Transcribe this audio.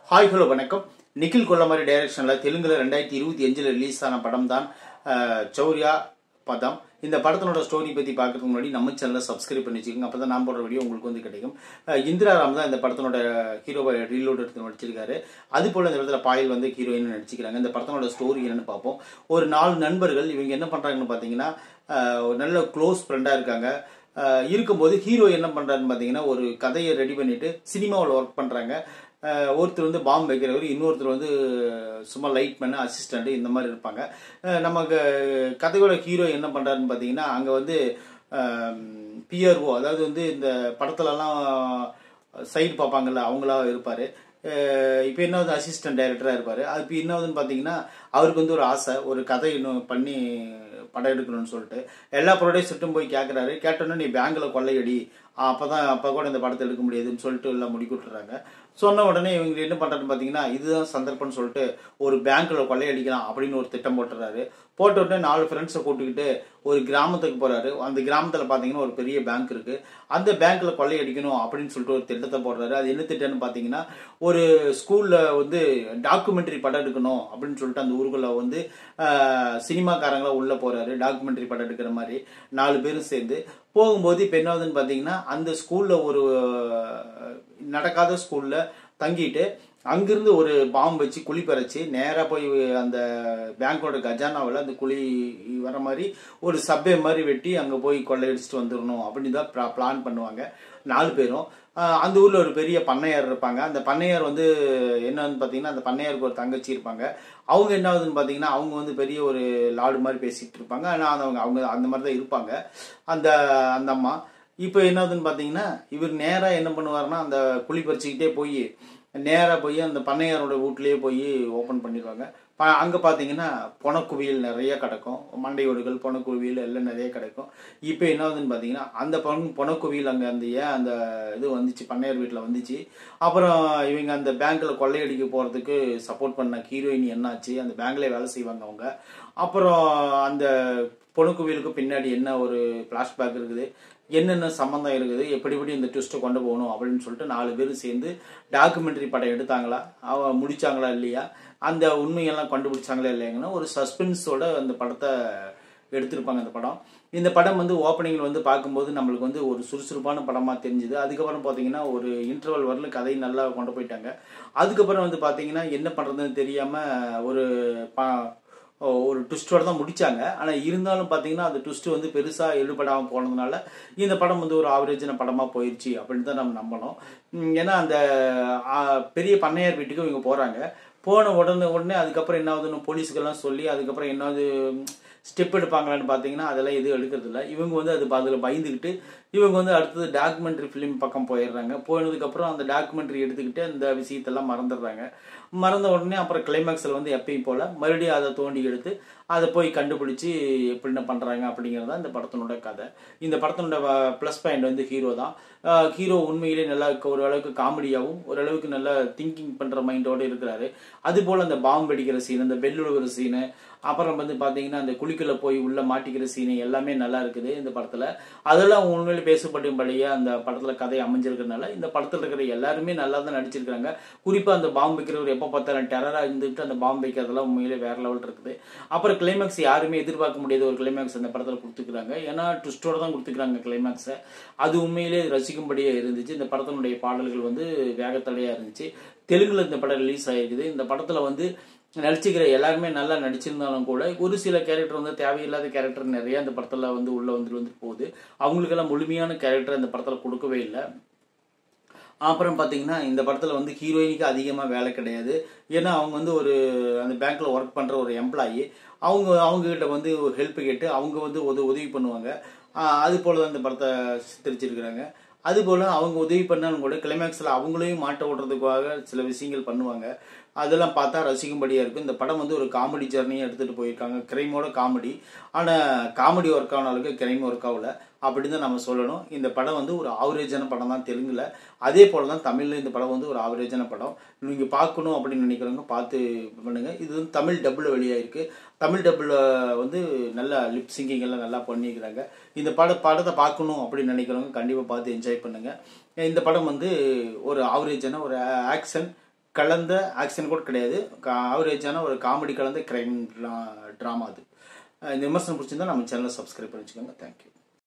Hi hello வணக்கம். நிக்கில் கொல்லமாரி டைரக்ஷனில் தெலுங்குல 2025 ரிலீஸ் ஆன படம் தான் சௌர்யா பதம். இந்த படத்தினோட ஸ்டோரி பற்றி பார்க்கறதுக்கு முன்னாடி நம்ம சேனலை சப்ஸ்கிரைப் பண்ணி வச்சுக்கோங்க. அப்போ தான் நான் போடுற வீடியோ உங்களுக்கு வந்து கிடைக்கும். இந்திரா ராம் தான் இந்த படத்தினோட ஹீரோவை ரீலோட் எடுத்து நடிச்சிருக்காரு. அது போல் இந்த இடத்துல பாயல் வந்து ஹீரோயின் நடிச்சிக்கிறாங்க. இந்த படத்தினோட ஸ்டோரி என்னன்னு பார்ப்போம். ஒரு 4 நண்பர்கள் இவங்க என்ன பண்ணுறாங்கன்னு பார்த்தீங்கன்னா நல்ல க்ளோஸ் ஃப்ரெண்டாக இருக்காங்க. இருக்கும்போது ஹீரோ என்ன பண்ணுறாருன்னு பார்த்தீங்கன்னா ஒரு கதையை ரெடி பண்ணிட்டு சினிமாவில் ஒர்க் பண்ணுறாங்க. ஒருத்தர் வந்து பாம்பு வைக்கிறவர், இன்னொருத்தர் வந்து சும்மா லைட் பண்ண அசிஸ்டண்ட், இந்த மாதிரி இருப்பாங்க. நமக்கு கதையோட ஹீரோ என்ன பண்ணுறாருன்னு பார்த்தீங்கன்னா அங்கே வந்து பிஆர்ஓ, அதாவது வந்து இந்த படத்துலலாம் சைடு பார்ப்பாங்கல்ல, அவங்களா இருப்பார். இப்போ என்ன வந்து அசிஸ்டன்ட் டைரக்டராக இருப்பார். அது இப்போ என்னதுன்னு பார்த்தீங்கன்னா அவருக்கு வந்து ஒரு ஆசை, ஒரு கதை இன்னும் பண்ணி படம் எடுக்கணும்னு சொல்லிட்டு எல்லா ப்ரொடியூசர்ட்டும் போய் கேட்குறாரு. கேட்டோன்னே நீ பேங்கில் கொள்ளையடி, அப்போ கூட இந்த படத்தை எடுக்க முடியாதுன்னு சொல்லிட்டு எல்லாம் முடிக்க விட்டுறாங்க. சொன்ன உடனே இவங்க என்ன பண்ணுறாருன்னு பார்த்தீங்கன்னா இதுதான் சந்தர்ப்பம்னு சொல்லிட்டு ஒரு பேங்க்கில் கொள்ளையடிக்கலாம் அப்படின்னு ஒரு திட்டம் போட்டுறாரு. போட்ட உடனே 4 ஃப்ரெண்ட்ஸை கூட்டுக்கிட்டு ஒரு கிராமத்துக்கு போகிறாரு. அந்த கிராமத்தில் பார்த்தீங்கன்னா ஒரு பெரிய பேங்க் இருக்குது. அந்த பேங்க்கில் கொள்ளையடிக்கணும் அப்படின்னு சொல்லிட்டு ஒரு திட்டத்தை போடுறாரு. அது என்ன திட்டம்னு பார்த்தீங்கன்னா ஒரு ஸ்கூலில் வந்து டாக்குமெண்ட்ரி படம் எடுக்கணும் அப்படின்னு சொல்லிட்டு அந்த ஊருக்குள்ள வந்து சினிமாக்காரங்களாம் உள்ளே போகிறாரு. டாக்குமெண்ட்ரி படம் எடுக்கிற மாதிரி 4 பேரும் சேர்ந்து போகும்போது இப்போ என்ன ஆகுதுன்னு பார்த்தீங்கன்னா அந்த ஸ்கூலில் ஒரு நடக்காத ஸ்கூலில் தங்கிட்டு அங்கிருந்து ஒரு பாம்பு வச்சு குழி பறிச்சு நேராக போய் அந்த பேங்கோட கஜானாவில் அந்த குழி வர மாதிரி ஒரு சப்வே மாதிரி வெட்டி அங்கே போய் கொள்ளையடிச்சிட்டு வந்துடணும் அப்படின்னு தான் பிளான் பண்ணுவாங்க 4 பேரும். அந்த ஊரில் ஒரு பெரிய பண்ணையார் இருப்பாங்க. அந்த பண்ணையார் வந்து என்னன்னு பார்த்தீங்கன்னா அந்த பண்ணையாருக்கு ஒரு தங்கச்சி இருப்பாங்க. அவங்க என்ன ஆகுதுன்னு பார்த்தீங்கன்னா அவங்க வந்து பெரிய ஒரு லாடு மாதிரி பேசிகிட்டு இருப்பாங்க. ஆனால் அவங்க அந்த மாதிரி தான் இருப்பாங்க அந்த அந்த அம்மா. இப்போ என்ன ஆகுதுன்னு பார்த்தீங்கன்னா இவர் நேராக என்ன பண்ணுவாருன்னா அந்த குழி பறிச்சுக்கிட்டே போய் நேராக போய் அந்த பண்ணையாரோட வீட்லேயே போய் ஓப்பன் பண்ணிடுவாங்க. அங்கே பார்த்தீங்கன்னா பொணக்குவியல் நிறைய கிடக்கும், மண்டையோடுகள் பொணக்குவியல் எல்லாம் நிறைய கிடைக்கும். இப்போ என்ன ஆகுதுன்னு பார்த்தீங்கன்னா அந்த பொணக்குவியல் அங்கே அந்த இது வந்துச்சு, பண்ணையார் வீட்டில் வந்துச்சு. அப்புறம் இவங்க அந்த பேங்க்கில் கொள்ளையடிக்க போகிறதுக்கு சப்போர்ட் பண்ண ஹீரோயின் என்னாச்சு, அந்த பேங்க்லேயே வேலை செய்வாங்க அவங்க. அப்புறம் அந்த பொணக்குவியலுக்கு பின்னாடி என்ன ஒரு ஃப்ளாஷ்பேக் இருக்குது, என்னென்ன சம்மந்தம் இருக்குது, எப்படி இந்த ட்விஸ்ட்டை கொண்டு போகணும் அப்படின்னு சொல்லிட்டு 4 பேர் சேர்ந்து டாக்குமெண்ட்ரி படம் எடுத்தாங்களா, முடிச்சாங்களா இல்லையா, அந்த உண்மையெல்லாம் கண்டுபிடிச்சாங்களா இல்லைங்கன்னா ஒரு சஸ்பென்ஸோட அந்த படத்தை எடுத்திருப்பாங்க. இந்த படம் வந்து ஓப்பனிங்கில் வந்து பார்க்கும்போது நம்மளுக்கு வந்து ஒரு சுறுசுறுப்பான படமாக தெரிஞ்சுது. அதுக்கப்புறம் பார்த்தீங்கன்னா ஒரு இன்டர்வல் வரலும் கதையை நல்லா கொண்டு போயிட்டாங்க. அதுக்கப்புறம் வந்து பார்த்தீங்கன்னா என்ன பண்ணுறதுன்னு தெரியாமல் ஒரு ட்விஸ்டோட தான் முடிச்சாங்க. ஆனால் இருந்தாலும் பார்த்தீங்கன்னா அந்த ட்விஸ்ட் வந்து பெருசாக எடுபடாமல் போனதுனால இந்த படம் வந்து ஒரு ஆவரேஜான படமாக போயிடுச்சு அப்படின்னு தான் நம்ம நம்பணும். ஏன்னா அந்த பெரிய பண்ணையார் வீட்டுக்கு இவங்க போகிறாங்க. போன உடனே அதுக்கப்புறம் என்ன ஆகுதுன்னு போலீஸுக்கெல்லாம் சொல்லி அதுக்கப்புறம் என்னாவது ஸ்டெப் எடுப்பாங்களான்னு பார்த்தீங்கன்னா அதெல்லாம் எதுவும் எடுக்கிறது இல்லை. இவங்க வந்து அதில் பயந்துக்கிட்டு இவங்க வந்து அடுத்தது டாக்குமெண்ட்ரி ஃபிலிம் பக்கம் போயிடுறாங்க. போனதுக்கப்புறம் அந்த டாக்குமெண்ட்ரி எடுத்துக்கிட்டு அந்த விஷயத்தெல்லாம் மறந்துடுறாங்க. மறந்த உடனே அப்புறம் கிளைமேக்ஸில் வந்து எப்பயும் போல் மறுபடியும் அதை தோண்டி எடுத்து அதை போய் கண்டுபிடிச்சி எப்படின்னு பண்ணுறாங்க அப்படிங்கிறதா இந்த படத்தினோட கதை. இந்த படத்தினோட ப்ளஸ் பாயிண்ட் வந்து ஹீரோ தான். ஹீரோ உண்மையிலே நல்லா ஓரளவுக்கு காமெடியாகவும் ஓரளவுக்கு நல்லா திங்கிங் பண்ணுற மைண்டோடு இருக்கிறாரு. அதுபோல் அந்த பாம்பு வெடிக்கிற சீன், அந்த பெல் விழுகிற சீனு, அப்புறம் வந்து பார்த்தீங்கன்னா அந்த குழிக்குள்ள போய் உள்ள மாட்டிக்கிற சீனு எல்லாமே நல்லா இருக்குது இந்த படத்தில். அதெல்லாம் உண்மையிலே பேசப்படும்படியாக அந்த படத்தில் கதை அமைஞ்சிருக்கிறதுனால இந்த படத்தில் இருக்கிற எல்லாருமே நல்லா தான் நடிச்சிருக்கிறாங்க. குறிப்பாக அந்த பாம்பு வைக்கிறவர் எப்போ பார்த்தாலும் டெரராக இருந்துட்டு அந்த பாம்பு வைக்கிறதெல்லாம் உண்மையிலே வேற லெவல் இருக்குது. அப்புறம் கிளைமேக்ஸ் யாருமே எதிர்பார்க்க முடியாத ஒரு கிளைமேக்ஸ் அந்த படத்தில் கொடுத்துக்கிறாங்க. ஏன்னா ட்விஸ்டோட தான் கொடுத்துக்கிறாங்க கிளைமேக்ஸை. அது உண்மையிலே ரசிக்கும்படியாக இருந்துச்சு. இந்த படத்தினுடைய பாடல்கள் வந்து வேகத்தடையாக இருந்துச்சு. தெலுங்குல இந்த படம் ரிலீஸ் ஆகிருக்குது. இந்த படத்தில் வந்து நடிச்சுக்கிற எல்லாருமே நல்லா நடிச்சிருந்தாலும் கூட ஒரு சில கேரக்டர் வந்து தேவையில்லாத கேரக்டர் நிறைய அந்த படத்தில் வந்து உள்ளே வந்துட்டு போகுது. அவங்களுக்கெல்லாம் முழுமையான கேரக்டர் அந்த படத்தில் கொடுக்கவே இல்லை. அப்புறம் பார்த்தீங்கன்னா இந்த படத்தில் வந்து ஹீரோயினுக்கு அதிகமாக வேலை கிடையாது. ஏன்னா அவங்க வந்து ஒரு அந்த பேங்க்கில் ஒர்க் பண்ணுற ஒரு எம்ப்ளாயி. அவங்ககிட்ட வந்து ஒரு ஹெல்ப் கேட்டு அவங்க வந்து உதவி பண்ணுவாங்க. அது போல் தான் இந்த படத்தை சித்தரிச்சிருக்கிறாங்க. அதுபோல் அவங்க உதவி பண்ணாலும் கூட கிளைமேக்ஸில் அவங்களையும் மாட்ட விடுறதுக்காக சில விஷயங்கள் பண்ணுவாங்க. அதெல்லாம் பார்த்தா ரசிக்கும்படியாக இருக்கும். இந்த படம் வந்து ஒரு காமெடி ஜர்னியை எடுத்துகிட்டு போயிருக்காங்க. கிரைமோட காமெடி. ஆனால் காமெடி ஒர்க் ஆன அளவுக்கு கிரைம் ஒர்க் ஆகல அப்படின்னு தான் நம்ம சொல்லணும். இந்த படம் வந்து ஒரு ஆவரேஜான படம் தான் தெலுங்குல. அதே போல் தான் தமிழில் இந்த படம் வந்து ஒரு ஆவரேஜான படம். நீங்கள் பார்க்கணும் அப்படின்னு நினைக்கிறவங்க பார்த்து பண்ணுங்கள். இது வந்து தமிழ் டப்பில் வெளியாயிருக்கு. தமிழ் டப்பில் வந்து நல்லா லிப் சிங்கிங் எல்லாம் நல்லா பண்ணியிருக்கிறாங்க. இந்த படத்தை பார்க்கணும் அப்படின்னு நினைக்கிறவங்க கண்டிப்பாக பார்த்து என்ஜாய் பண்ணுங்கள். இந்த படம் வந்து ஒரு ஆவரேஜான ஒரு ஆக்ஷன் கலந்த ஆக்ஷன் கூட கிடையாது, ஆவரேஜான ஒரு காமெடி கலந்த கிரைம் ட்ராமா அது. இந்த விமர்சனம் பிடிச்சிருந்தா நம்ம சேனலை சப்ஸ்கிரைப் பண்ணி வச்சுக்கோங்க. தேங்க்யூ.